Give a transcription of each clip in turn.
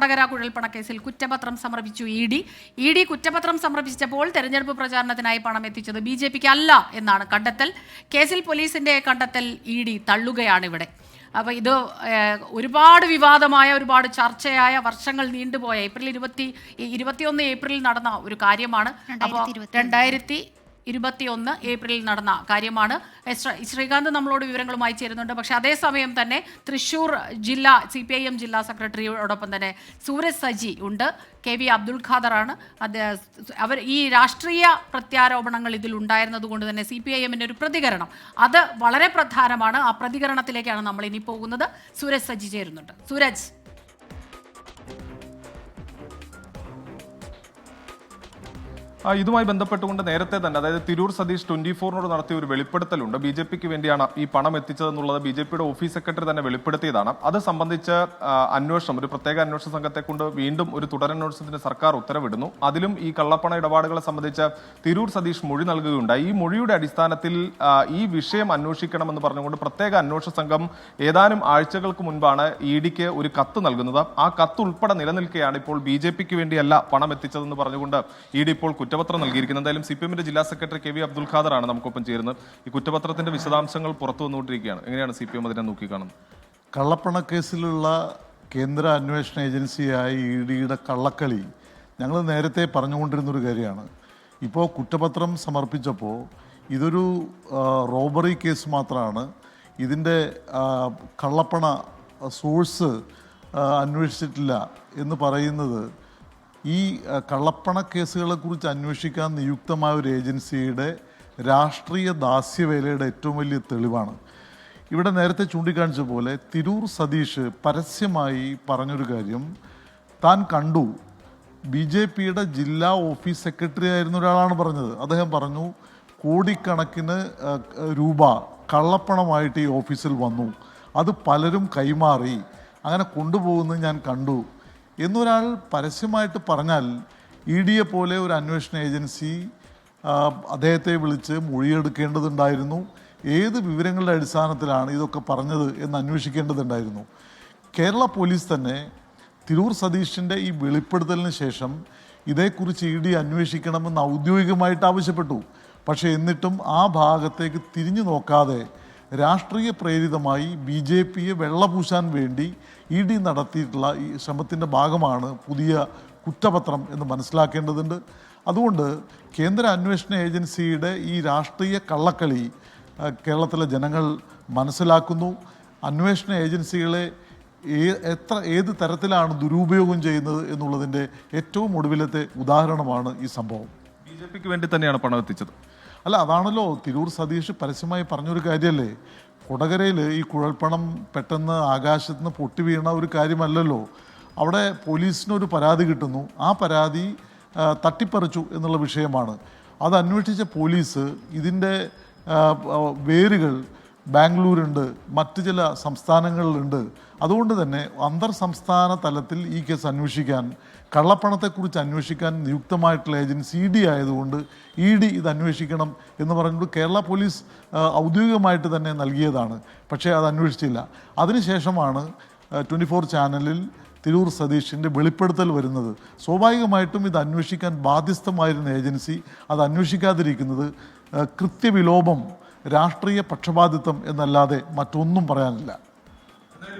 കൊടകര കുഴൽപ്പണക്കേസിൽ കുറ്റപത്രം സമർപ്പിച്ചു E D കുറ്റപത്രം സമർപ്പിച്ചപ്പോൾ തെരഞ്ഞെടുപ്പ് പ്രചാരണത്തിനായി പണം എത്തിച്ചത് BJPക്ക് അല്ല എന്നാണ് കണ്ടെത്തൽ. കേസിൽ പോലീസിന്റെ കണ്ടെത്തൽ ഇ ഡി തള്ളുകയാണ് ഇവിടെ. അപ്പോൾ ഇത് ഒരുപാട് വിവാദമായ, ഒരുപാട് ചർച്ചയായ, വർഷങ്ങൾ നീണ്ടുപോയ April 21 ഏപ്രിലിൽ നടന്ന ഒരു കാര്യമാണ്. അപ്പോൾ 2021 ഏപ്രിലിൽ നടന്ന കാര്യമാണ്. ശ്രീകാന്ത് നമ്മളോട് വിവരങ്ങളുമായി ചേരുന്നുണ്ട്. പക്ഷേ അതേസമയം തന്നെ തൃശ്ശൂർ ജില്ലാ CPIM ജില്ലാ സെക്രട്ടറിയോടൊപ്പം തന്നെ സൂരജ് സജി ഉണ്ട്. KV അബ്ദുൽ ഖാദറാണ്. അവർ ഈ രാഷ്ട്രീയ പ്രത്യാരോപണങ്ങൾ ഇതിൽ ഉണ്ടായിരുന്നത് കൊണ്ട് തന്നെ CPIMന്റെ ഒരു പ്രതികരണം അത് വളരെ പ്രധാനമാണ്. ആ പ്രതികരണത്തിലേക്കാണ് നമ്മൾ ഇനി പോകുന്നത്. സൂരജ് സജി ചേരുന്നുണ്ട്. സൂരജ്, ഇതുമായി ബന്ധപ്പെട്ടുകൊണ്ട് നേരത്തെ തന്നെ, അതായത് തിരൂർ സതീഷ് 24 നടത്തിയ ഒരു വെളിപ്പെടുത്തലുണ്ട്. BJPക്ക് വേണ്ടിയാണ് ഈ പണം എത്തിച്ചതെന്നുള്ളത് BJPയുടെ ഓഫീസ് സെക്രട്ടറി തന്നെ വെളിപ്പെടുത്തിയതാണ്. അത് സംബന്ധിച്ച് അന്വേഷണം, ഒരു പ്രത്യേക അന്വേഷണ സംഘത്തെ കൊണ്ട് വീണ്ടും ഒരു തുടരന്വേഷണത്തിന് സർക്കാർ ഉത്തരവിടുന്നു. അതിലും ഈ കള്ളപ്പണ ഇടപാടുകളെ സംബന്ധിച്ച് തിരൂർ സതീഷ് മൊഴി നൽകുകയുണ്ടായി. ഈ മൊഴിയുടെ അടിസ്ഥാനത്തിൽ ഈ വിഷയം അന്വേഷിക്കണമെന്ന് പറഞ്ഞുകൊണ്ട് പ്രത്യേക അന്വേഷണ സംഘം ഏതാനും ആഴ്ചകൾക്ക് മുൻപാണ് EDക്ക് ഒരു കത്ത് നൽകുന്നത്. ആ കത്ത് ഉൾപ്പെടെ നിലനിൽക്കുകയാണ് ഇപ്പോൾ BJPക്ക് വേണ്ടിയല്ല പണം എത്തിച്ചതെന്ന് പറഞ്ഞുകൊണ്ട് ED ഇപ്പോൾ കുറ്റപത്രം നൽകിയിരിക്കുന്നത്. എന്തായാലും CPIMന്റെ ജില്ലാ സെക്രട്ടറി KV അബ്ദുൽ ഖാദറാണ് നമുക്കൊപ്പം ചേരുന്നത്. ഈ കുറ്റപത്രത്തിന്റെ വിശദാംശങ്ങൾ പുറത്തു വന്നുകൊണ്ടിരിക്കുകയാണ്. എങ്ങനെയാണ് CPIM അതിനെ നോക്കിക്കാണുന്നത്? കള്ളപ്പണക്കേസിലുള്ള കേന്ദ്ര അന്വേഷണ ഏജൻസിയായ EDയുടെ കള്ളക്കളി ഞങ്ങൾ നേരത്തെ പറഞ്ഞുകൊണ്ടിരുന്നൊരു കാര്യമാണ്. ഇപ്പോൾ കുറ്റപത്രം സമർപ്പിച്ചപ്പോൾ ഇതൊരു റോബറി കേസ് മാത്രമാണ്. ഇതിൻ്റെ കള്ളപ്പണ സോഴ്സ് അന്വേഷിച്ചിട്ടില്ല എന്ന് പറയുന്നത് ഈ കള്ളപ്പണ കേസുകളെക്കുറിച്ച് അന്വേഷിക്കാൻ നിയുക്തമായ ഒരു ഏജൻസിയുടെ രാഷ്ട്രീയ ദാസ്യവേലയുടെ ഏറ്റവും വലിയ തെളിവാണ്. ഇവിടെ നേരത്തെ ചൂണ്ടിക്കാണിച്ച പോലെ തിരൂർ സതീഷ് പരസ്യമായി പറഞ്ഞൊരു കാര്യം താൻ കണ്ടു. BJPയുടെ ജില്ലാ ഓഫീസ് സെക്രട്ടറി ആയിരുന്ന ഒരാളാണ് പറഞ്ഞത്. അദ്ദേഹം പറഞ്ഞു, കോടിക്കണക്കിന് രൂപ കള്ളപ്പണമായിട്ട് ഈ ഓഫീസിൽ വന്നു, അത് പലരും കൈമാറി, അങ്ങനെ കൊണ്ടുപോകുന്നത് ഞാൻ കണ്ടു എന്നൊരാൾ പരസ്യമായിട്ട് പറഞ്ഞാൽ EDയെ പോലെ ഒരു അന്വേഷണ ഏജൻസി അദ്ദേഹത്തെ വിളിച്ച് മൊഴിയെടുക്കേണ്ടതുണ്ടായിരുന്നു. ഏത് വിവരങ്ങളുടെ അടിസ്ഥാനത്തിലാണ് ഇതൊക്കെ പറഞ്ഞത് എന്ന് അന്വേഷിക്കേണ്ടതുണ്ടായിരുന്നു. കേരള പോലീസ് തന്നെ തിരൂർ സതീഷിൻ്റെ ഈ വെളിപ്പെടുത്തലിന് ശേഷം ഇതേക്കുറിച്ച് ED അന്വേഷിക്കണമെന്ന് ഔദ്യോഗികമായിട്ട് ആവശ്യപ്പെട്ടു. പക്ഷേ എന്നിട്ടും ആ ഭാഗത്തേക്ക് തിരിഞ്ഞു നോക്കാതെ രാഷ്ട്രീയ പ്രേരിതമായി BJPയെ വെള്ളപൂശാൻ വേണ്ടി ED നടത്തിയിട്ടുള്ള ഈ ശ്രമത്തിൻ്റെ ഭാഗമാണ് പുതിയ കുറ്റപത്രം എന്ന് മനസ്സിലാക്കേണ്ടതുണ്ട്. അതുകൊണ്ട് കേന്ദ്ര അന്വേഷണ ഏജൻസിയുടെ ഈ രാഷ്ട്രീയ കള്ളക്കളി കേരളത്തിലെ ജനങ്ങൾ മനസ്സിലാക്കുന്നു. അന്വേഷണ ഏജൻസികളെ ഏത് തരത്തിലാണ് ദുരുപയോഗം ചെയ്യുന്നത് എന്നുള്ളതിൻ്റെ ഏറ്റവും ഒടുവിലത്തെ ഉദാഹരണമാണ് ഈ സംഭവം. BJPക്ക് വേണ്ടി തന്നെയാണ് പണം എത്തിച്ചത്. അല്ല, അതാണല്ലോ തിരൂർ സതീഷ് പരസ്യമായി പറഞ്ഞൊരു കാര്യമല്ലേ. കൊടകരയിൽ ഈ കുഴൽപ്പണം പെട്ടെന്ന് ആകാശത്ത് നിന്ന് പൊട്ടി വീണ ഒരു കാര്യമല്ലല്ലോ. അവിടെ പോലീസിനൊരു പരാതി കിട്ടുന്നു, ആ പരാതി തട്ടിപ്പറിച്ചു എന്നുള്ള വിഷയമാണ്. അത് അന്വേഷിച്ച പോലീസ് ഇതിൻ്റെ വേരുകൾ ബാംഗ്ലൂരുണ്ട്, മറ്റ് ചില സംസ്ഥാനങ്ങളിലുണ്ട്. അതുകൊണ്ട് തന്നെ അന്തർ സംസ്ഥാന തലത്തിൽ ഈ കേസ് അന്വേഷിക്കാൻ, കള്ളപ്പണത്തെക്കുറിച്ച് അന്വേഷിക്കാൻ നിയുക്തമായിട്ടുള്ള ഏജൻസി ED ആയതുകൊണ്ട് ED ഇത് അന്വേഷിക്കണം എന്ന് പറഞ്ഞിട്ട് കേരള പോലീസ് ഔദ്യോഗികമായിട്ട് തന്നെ നൽകിയതാണ്. പക്ഷേ അത് അന്വേഷിച്ചില്ല. അതിനുശേഷമാണ് 24 ചാനലിൽ തിരൂർ സതീഷിൻ്റെ വെളിപ്പെടുത്തൽ വരുന്നത്. സ്വാഭാവികമായിട്ടും ഇത് അന്വേഷിക്കാൻ ബാധ്യസ്ഥമായിരുന്ന ഏജൻസി അത് അന്വേഷിക്കാതിരിക്കുന്നത് കൃത്യവിലോപം, രാഷ്ട്രീയ പക്ഷപാതിത്വം എന്നല്ലാതെ മറ്റൊന്നും പറയാനില്ല.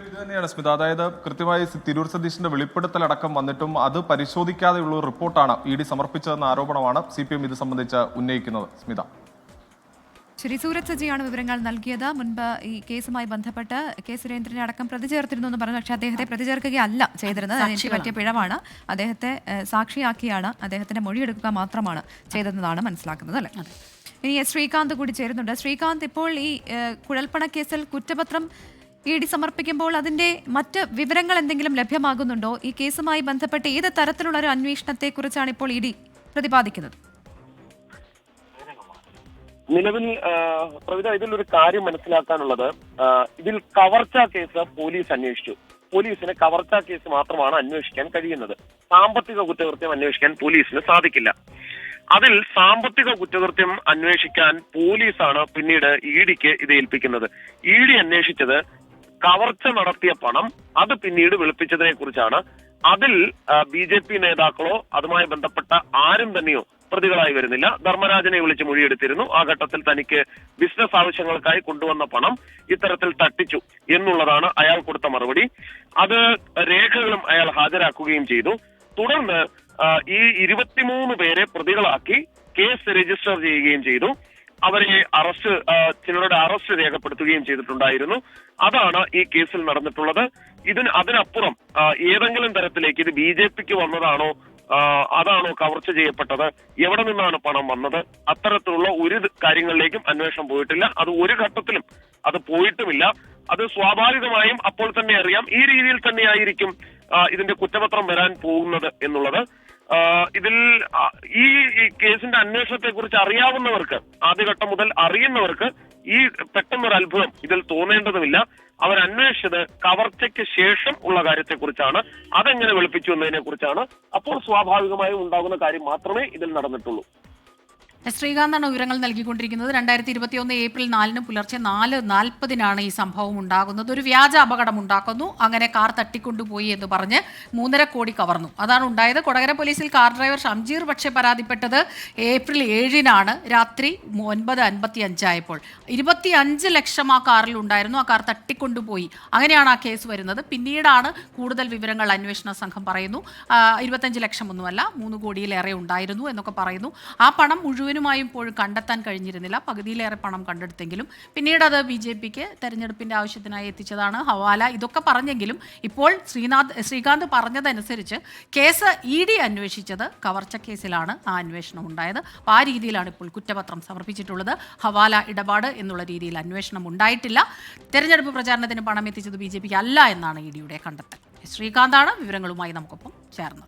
ഇത് തന്നെയാണ് സ്മിത. അതായത് കൃത്യമായി തിരൂർ സതീഷിന്റെ വെളിപ്പെടുത്തലടക്കം വന്നിട്ടും അത് പരിശോധിക്കാതെയുള്ള ഒരു റിപ്പോർട്ടാണ് ED സമർപ്പിച്ചതെന്ന ആരോപണമാണ് CPIM ഇത് സംബന്ധിച്ച് ഉന്നയിക്കുന്നത്. സ്മിത. ശ്രീ സൂരജ് സജിയാണ് വിവരങ്ങൾ നൽകിയത്. മുൻപ് ഈ കേസുമായി ബന്ധപ്പെട്ട് K സുരേന്ദ്രനെ അടക്കം പ്രതി ചേർത്തിരുന്നു എന്ന് പറഞ്ഞു. പക്ഷേ അദ്ദേഹത്തെ പ്രതി ചേർക്കുകയല്ല ചെയ്തിരുന്നത്. എനിക്ക് പറ്റിയ പിഴവാണ്. അദ്ദേഹത്തെ സാക്ഷിയാക്കിയാണ്, അദ്ദേഹത്തിന്റെ മൊഴിയെടുക്കുക മാത്രമാണ് ചെയ്തതെന്നാണ് മനസ്സിലാക്കുന്നത്, അല്ലേ? ഇനി ശ്രീകാന്ത് കൂടി ചേരുന്നുണ്ട്. ശ്രീകാന്ത്, ഇപ്പോൾ ഈ കുഴൽപ്പണ കേസിൽ കുറ്റപത്രം ED സമർപ്പിക്കുമ്പോൾ അതിന്റെ മറ്റ് വിവരങ്ങൾ എന്തെങ്കിലും ലഭ്യമാകുന്നുണ്ടോ? ഈ കേസുമായി ബന്ധപ്പെട്ട് ഏത് തരത്തിലുള്ള ഒരു അന്വേഷണത്തെക്കുറിച്ചാണ് ഇപ്പോൾ ED പ്രതിപാദിക്കുന്നത്? നിലവിൽ പ്രവിധ ഇതിലൊരു കാര്യം മനസ്സിലാക്കാനുള്ളത്, ഇതിൽ കവർച്ച കേസ് പോലീസ് അന്വേഷിച്ചു. പോലീസിന് കവർച്ച കേസ് മാത്രമാണ് അന്വേഷിക്കാൻ കഴിയുന്നത്. സാമ്പത്തിക കുറ്റകൃത്യം അന്വേഷിക്കാൻ പോലീസിന് സാധിക്കില്ല. അതിൽ സാമ്പത്തിക കുറ്റകൃത്യം അന്വേഷിക്കാൻ പോലീസാണ് പിന്നീട് EDക്ക് ഇത് ഏൽപ്പിക്കുന്നത്. ED അന്വേഷിച്ചത് കവർച്ച നടത്തിയ പണം അത് പിന്നീട് വെളുപ്പിച്ചതിനെ കുറിച്ചാണ്. അതിൽ BJP നേതാക്കളോ അതുമായി ബന്ധപ്പെട്ട ആരും തന്നെയോ പ്രതികളായി വരുന്നില്ല. ധർമ്മരാജനെ വിളിച്ച് മൊഴിയെടുത്തിരുന്നു. ആ ഘട്ടത്തിൽ തനിക്ക് ബിസിനസ് ആവശ്യങ്ങൾക്കായി കൊണ്ടുവന്ന പണം ഇത്തരത്തിൽ തട്ടിച്ചു എന്നുള്ളതാണ് അയാൾ കൊടുത്ത മറുപടി. അത് രേഖകളും അയാൾ ഹാജരാക്കുകയും ചെയ്തു. തുടർന്ന് ഈ 23 പേരെ പ്രതികളാക്കി കേസ് രജിസ്റ്റർ ചെയ്യുകയും ചെയ്തു. അവരെ ചിലരുടെ അറസ്റ്റ് രേഖപ്പെടുത്തുകയും ചെയ്തിട്ടുണ്ടായിരുന്നു. അതാണ് ഈ കേസിൽ നടന്നിട്ടുള്ളത്. അതിനപ്പുറം ഏതെങ്കിലും തരത്തിലേക്ക് ഇത് BJPക്ക് വന്നതാണോ, അതാണോ കവർച്ച ചെയ്യപ്പെട്ടത്, എവിടെ നിന്നാണ് പണം വന്നത്, അത്തരത്തിലുള്ള ഒരു കാര്യങ്ങളിലേക്കും അന്വേഷണം പോയിട്ടില്ല. അത് ഒരു ഘട്ടത്തിലും അത് പോയിട്ടുമില്ല. അത് സ്വാഭാവികമായും അപ്പോൾ തന്നെ അറിയാം ഈ രീതിയിൽ തന്നെയായിരിക്കും ഇതിന്റെ കുറ്റപത്രം വരാൻ പോകുന്നത് എന്നുള്ളത്. ഇതിൽ ഈ കേസിന്റെ അന്വേഷണത്തെ കുറിച്ച് അറിയാവുന്നവർക്ക്, ആദ്യഘട്ടം മുതൽ അറിയുന്നവർക്ക് ഈ പെട്ടെന്നൊരു അത്ഭുതം ഇതിൽ തോന്നേണ്ടതുമില്ല. അവരന്വേഷിച്ചത് കവർച്ചയ്ക്ക് ശേഷം ഉള്ള കാര്യത്തെക്കുറിച്ചാണ്. അതെങ്ങനെ വെളുപ്പിച്ചു എന്നതിനെ കുറിച്ചാണ്. അപ്പോൾ സ്വാഭാവികമായും ഉണ്ടാകുന്ന കാര്യം മാത്രമേ ഇതിൽ നടന്നിട്ടുള്ളൂ. ശ്രീകാന്താണ് വിവരങ്ങൾ നൽകിക്കൊണ്ടിരിക്കുന്നത്. 2021 ഏപ്രിൽ 4 പുലർച്ചെ 4:40 ഈ സംഭവം ഉണ്ടാകുന്നത്. ഒരു വ്യാജ അപകടം ഉണ്ടാക്കുന്നു, അങ്ങനെ കാർ തട്ടിക്കൊണ്ടുപോയി എന്ന് പറഞ്ഞ് 3.5 കോടി കവർന്നു. അതാണ് ഉണ്ടായത്. കൊടകര പോലീസിൽ കാർ ഡ്രൈവർ ഷംജീർ പക്ഷേ പരാതിപ്പെട്ടത് ഏപ്രിൽ 7 രാത്രി 9:55 ആയപ്പോൾ 25 ലക്ഷം ആ കാറിൽ ഉണ്ടായിരുന്നു. ആ കാർ തട്ടിക്കൊണ്ടുപോയി. അങ്ങനെയാണ് ആ കേസ് വരുന്നത്. പിന്നീടാണ് കൂടുതൽ വിവരങ്ങൾ അന്വേഷണ സംഘം പറയുന്നു. 25 ലക്ഷം ഒന്നുമല്ല, 3 കോടിയിലേറെ ഉണ്ടായിരുന്നു എന്നൊക്കെ പറയുന്നു. ആ പണം മുഴുവനുമായും ഇപ്പോഴും കണ്ടെത്താൻ കഴിഞ്ഞിരുന്നില്ല. പകുതിയിലേറെ പണം കണ്ടെടുത്തെങ്കിലും പിന്നീട് അത് BJPക്ക് തെരഞ്ഞെടുപ്പിന്റെ ആവശ്യത്തിനായി എത്തിച്ചതാണ്. ഹവാല ഇതൊക്കെ പറഞ്ഞെങ്കിലും ഇപ്പോൾ ശ്രീകാന്ത് പറഞ്ഞതനുസരിച്ച് കേസ് ED അന്വേഷിച്ചത് കവർച്ച കേസിലാണ് ആ അന്വേഷണം ഉണ്ടായത്. ആ രീതിയിലാണ് ഇപ്പോൾ കുറ്റപത്രം സമർപ്പിച്ചിട്ടുള്ളത്. ഹവാല ഇടപാട് എന്നുള്ള രീതിയിൽ അന്വേഷണം ഉണ്ടായിട്ടില്ല. തെരഞ്ഞെടുപ്പ് പ്രചാരണത്തിന് പണം എത്തിച്ചത് BJPക്ക് അല്ല എന്നാണ് EDയുടെ കണ്ടെത്തൽ. ശ്രീകാന്താണ് വിവരങ്ങളുമായി നമുക്കൊപ്പം ചേർന്നത്.